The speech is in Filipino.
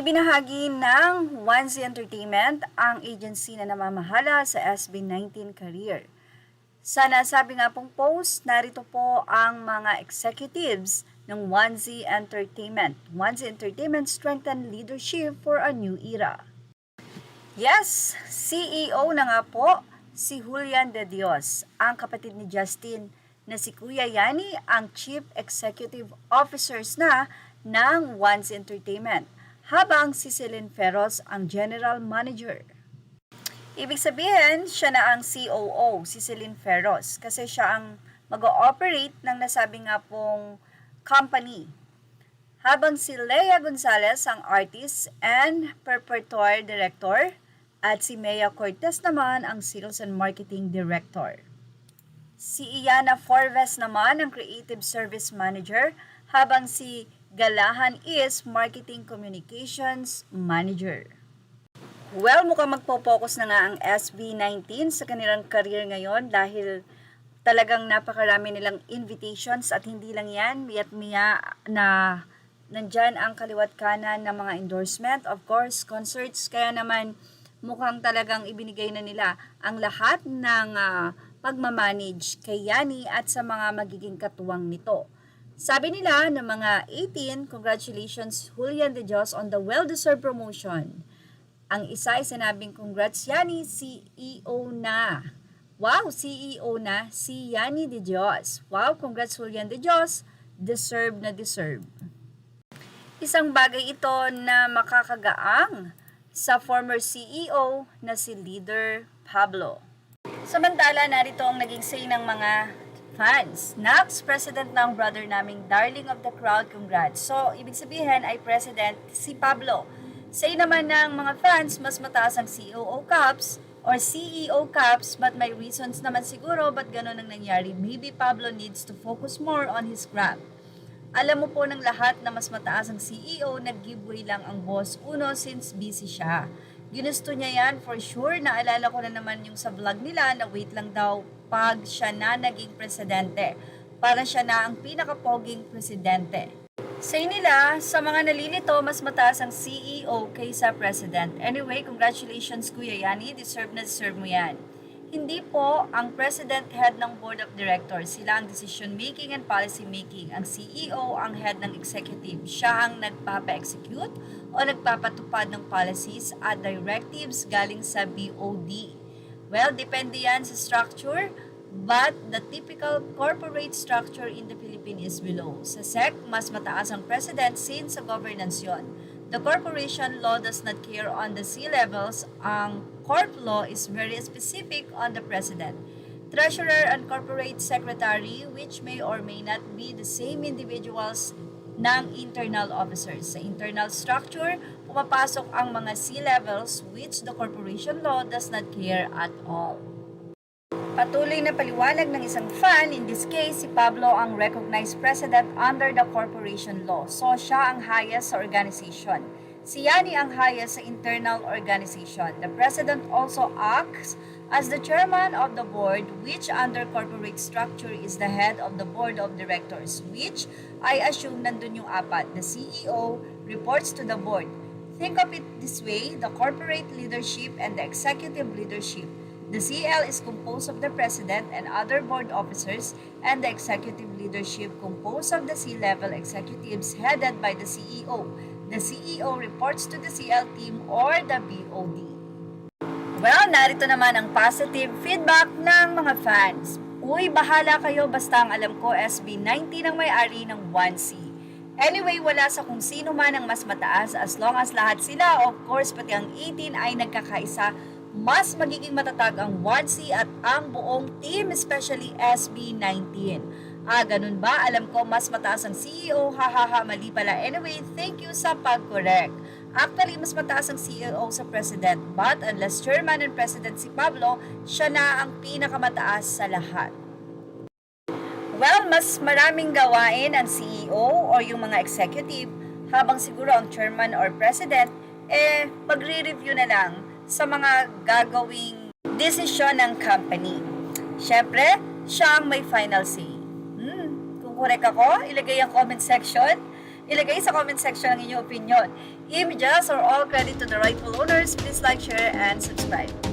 Ibinahagi ng Onesie Entertainment ang agency na namamahala sa SB19 career. Sa nasabi nga pong post, narito po ang mga executives ng Onesie Entertainment. Onesie Entertainment strengthen leadership for a new era. Yes, CEO na nga po si Julian De Dios, ang kapatid ni Justin na si Kuya Yani ang Chief Executive Officers na ng Onesie Entertainment, habang si Celine Ferros ang General Manager. Ibig sabihin, siya na ang COO, si Celine Ferros, kasi siya ang mag-ooperate ng nasabi nga pong company. Habang si Lea Gonzalez ang Artist and Repertoire Director at si Mea Cortez naman ang Sales and Marketing Director. Si Iana Forves naman ang Creative Service Manager, habang si Galahan is Marketing Communications Manager. Well, mukhang magpo-focus na nga ang SB19 sa kanilang career ngayon dahil talagang napakarami nilang invitations at hindi lang yan, miya na nandyan ang kaliwat kanan ng mga endorsement, of course, concerts, kaya naman mukhang talagang ibinigay na nila ang lahat ng pagmamanage kay Yani at sa mga magiging katuwang nito. Sabi nila ng mga 18, congratulations Julian De Dios on the well-deserved promotion. Ang isa ay sinabing congrats Yani, CEO na. Wow, CEO na si Yani De Dios. Wow, congrats Julian De Dios. Deserve na deserve. Isang bagay ito na makakagaang sa former CEO na si Leader Pablo. Samantala, narito ang naging say ng mga fans. Next, president ng brother naming darling of the crowd, congrats. So, ibig sabihin ay president si Pablo. Say naman ng mga fans, mas mataas ang COO caps or CEO caps, but may reasons naman siguro ba't ganun ang nangyari. Maybe Pablo needs to focus more on his craft. Alam mo po ng lahat na mas mataas ang CEO, nag-giveaway lang ang boss Uno since busy siya. Ginusto niya yan for sure. Naalala ko na naman yung sa vlog nila na wait lang daw pag siya na naging presidente. Para siya na ang pinakapoging presidente. Say nila, sa mga nalilito, mas mataas ang CEO kaysa president. Anyway, congratulations Kuya Yani, deserve na deserve mo yan. Hindi po ang president head ng board of directors. Sila ang decision making and policy making. Ang CEO ang head ng executive. Siya ang nagpapa-execute o nagpapatupad ng policies at directives galing sa BOD. Well, depende yan sa structure, but the typical corporate structure in the Philippines is below. Sa SEC, mas mataas ang president since sa governance yon. The corporation law does not care on the C-levels. Ang corp law is very specific on the president. Treasurer and corporate secretary, which may or may not be the same individuals ng internal officers. Sa internal structure, pumapasok ang mga C-levels which the corporation law does not care at all. Patuloy na paliwanag ng isang fan, in this case, si Pablo ang recognized president under the corporation law. So, siya ang highest sa organization. Si Yani ang highest sa internal organization. The president also acts as the chairman of the board, which under corporate structure is the head of the board of directors, which I assume nandun yung apat. The CEO reports to the board. Think of it this way, the corporate leadership and the executive leadership. The CL is composed of the president and other board officers, and the executive leadership composed of the C-level executives headed by the CEO. The CEO reports to the CL team or the BOD. Well, narito naman ang positive feedback ng mga fans. Uy, bahala kayo basta ang alam ko SB19 ang may-ari ng Onesie. Anyway, wala sa kung sino man ang mas mataas as long as lahat sila, of course, pati ang 18 ay nagkakaisa, mas magiging matatag ang Onesie at ang buong team, especially SB19. Ganun ba? Alam ko mas mataas ang CEO, hahaha, mali pala. Anyway, thank you sa pag-correct. Actually, mas mataas ang CEO sa president, but unless chairman and president si Pablo, siya na ang pinakamataas sa lahat. Well, mas maraming gawain ang CEO o yung mga executive, habang siguro ang chairman or president, magre-review na lang sa mga gagawing desisyon ng company. Siyempre, siya ang may final say. Kung correct ako, ilagay ang comment section. ilagay sa comment section ang inyong opinion. Images are all credit to the rightful owners. Please like, share, and subscribe.